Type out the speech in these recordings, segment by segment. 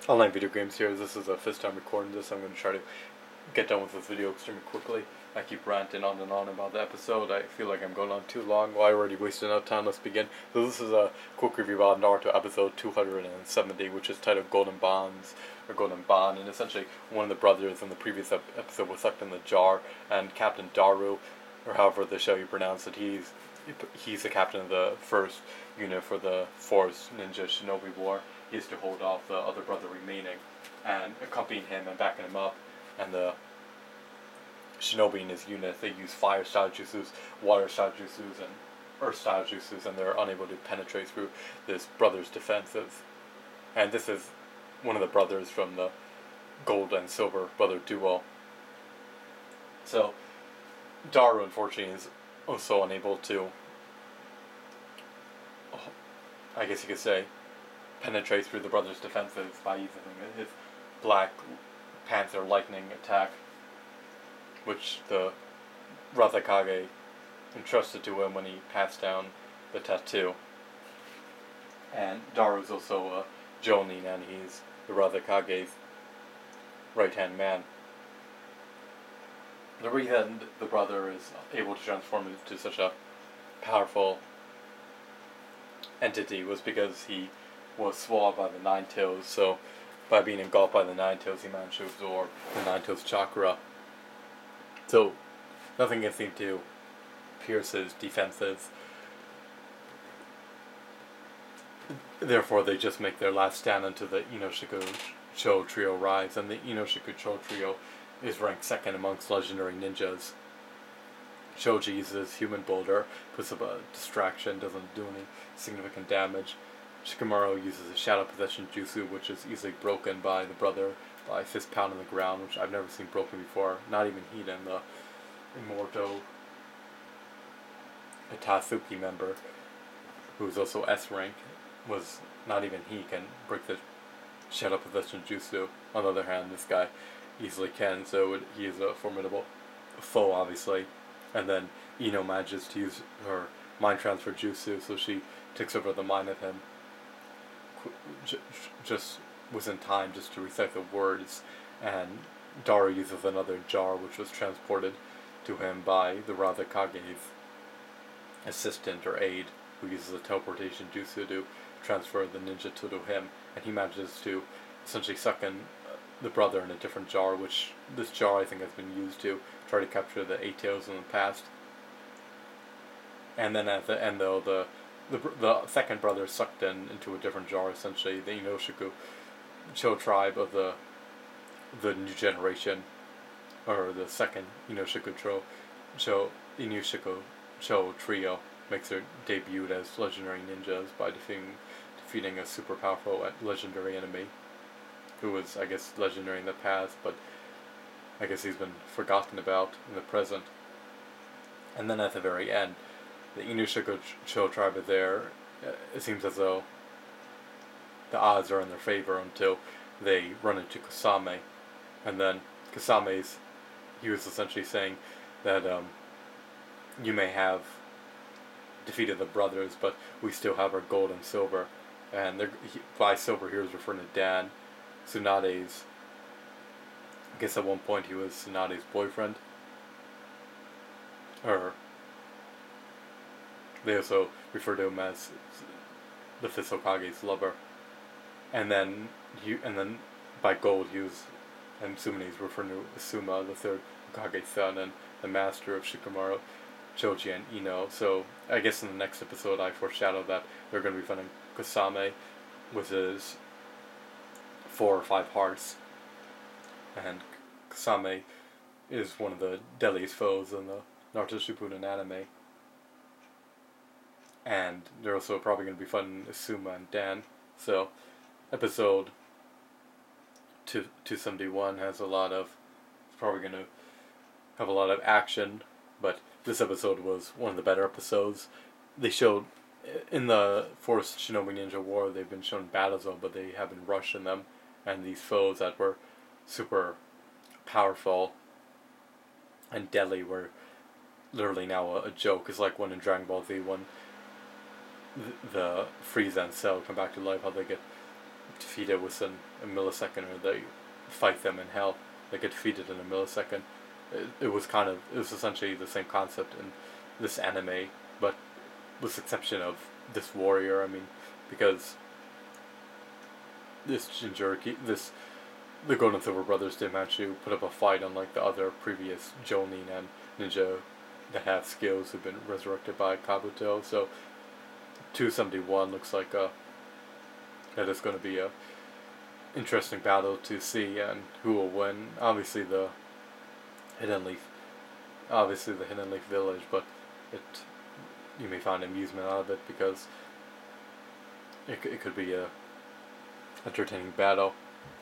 online video games here. This is the first time recording this. I'm going to try to get done with this video extremely quickly. I keep ranting on and on about the episode. I feel like I'm going on too long. Well, I already wasted enough time. Let's begin. So this is a quick review about Naruto episode 270, which is titled Golden Bonds, or Golden Bond, and essentially one of the brothers in the previous episode was sucked in the jar, and Captain Daru, or however the show you pronounce it, he's the captain of the first unit for the Force Ninja Shinobi War. He has to hold off the other brother remaining, and accompanying him and backing him up, and the Shinobi in his unit, they use fire-style jutsus, water-style jutsus, and earth-style jutsus, and they're unable to penetrate through this brother's defenses. And this is one of the brothers from the gold and silver brother duo. So, Daru, unfortunately, is also unable to, I guess you could say, penetrate through the brother's defenses by using his Black Panther lightning attack, which the Razakage entrusted to him when he passed down the tattoo. And Daru's also a Jonin, and he's the Razakage's right-hand man. The reason the brother is able to transform into such a powerful entity was because he was swallowed by the Nine Tails, so by being engulfed by the Nine Tails, he managed to absorb the Nine Tails chakra. So, nothing can seem to pierce his defenses. Therefore, they just make their last stand until the Ino-Shika-Cho trio arrives, and the Ino-Shika-Cho trio is ranked second amongst legendary ninjas. Choji uses Human Boulder, puts up a distraction, doesn't do any significant damage. Shikamaru uses a Shadow Possession Jutsu, which is easily broken by the brother by fist pound on the ground, which I've never seen broken before. Not even Hiden, the Immortal Itatsuki member, who is also S rank, was not even he can break the Shadow Possession Jutsu. On the other hand, this guy easily can, so he is a formidable foe, obviously. And then Ino manages to use her mind transfer jutsu, so she takes over the mind of him just within time, just to recite the words, and Daru uses another jar which was transported to him by the Razakage's assistant or aide, who uses a teleportation jutsu to transfer the ninja to him, and he manages to essentially suck in the brother in a different jar, which this jar I think has been used to try to capture the Eight Tails in the past. And then at the end, though, the second brother is sucked into a different jar, essentially the Ino-Shika-Cho tribe of the new generation, or the second Ino-Shika-Cho trio makes their debut as legendary ninjas by defeating a super powerful legendary enemy, who was, I guess, legendary in the past, but I guess he's been forgotten about in the present. And then at the very end, the Ino-Shika-Cho tribe is there. It seems as though the odds are in their favor until they run into Kasame. And then he was essentially saying that you may have defeated the brothers, but we still have our gold and silver. And by silver here is referring to Dan, Tsunade's, I guess at one point he was Tsunade's boyfriend. Or they also refer to him as the fifth Hokage's lover. And then by gold he was, I'm assuming he's referring to Asuma, the third Hokage's son, and the master of Shikamaru, Choji, and Ino. So I guess in the next episode I foreshadow that they're going to be finding Kasame with his 4 or 5 hearts. And Kasame is one of the deadliest foes in the Naruto Shippuden anime. And they're also probably going to be fighting Asuma and Dan. So, episode 271 has it's probably going to have a lot of action, but this episode was one of the better episodes. They showed, in the Force Shinobi Ninja War, they've been shown battles though, but they haven't rushed in them, and these foes that were super powerful and deadly were literally now a joke. It's like when in Dragon Ball Z, when the Frieza and Cell come back to life, how they get defeat it within a millisecond, or they fight them in hell. They get defeated in a millisecond. It was essentially the same concept in this anime, but with the exception of this warrior. I mean, because the Gold and Silver brothers did manage to put up a fight, unlike the other previous Jonin and ninja that have skills who've been resurrected by Kabuto. So 271 looks like that is going to be a interesting battle to see, and who will win. Obviously the Hidden Leaf Village, but you may find amusement out of it because it could be a entertaining battle,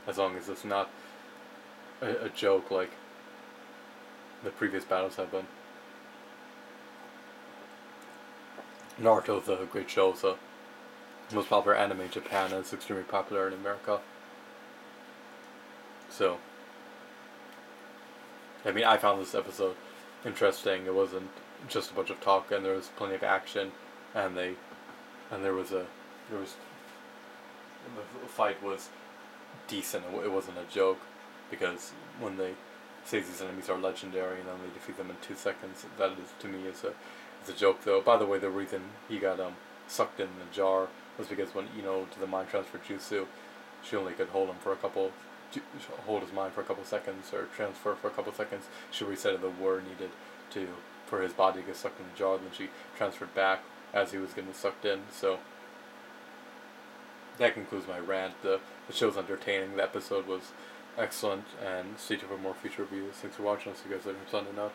as long as it's not a joke like the previous battles have been. Naruto's a great show. It's the most popular anime in Japan, and it's extremely popular in America. So, I mean, I found this episode interesting. It wasn't just a bunch of talk, and there was plenty of action, and the fight was decent. It wasn't a joke, because when they say these enemies are legendary and then they defeat them in 2 seconds, that is, to me, is a joke. Though, by the way, the reason he got sucked in the jar was because when Ino did the mind transfer jutsu, she only could hold his mind for a couple seconds, or transfer for a couple seconds. She reset the word needed for his body to get sucked in the jar, then she transferred back as he was getting sucked in. So that concludes my rant. The show's entertaining. The episode was excellent, and stay tuned for more future reviews. Thanks for watching. I'll see you guys later. Signing out.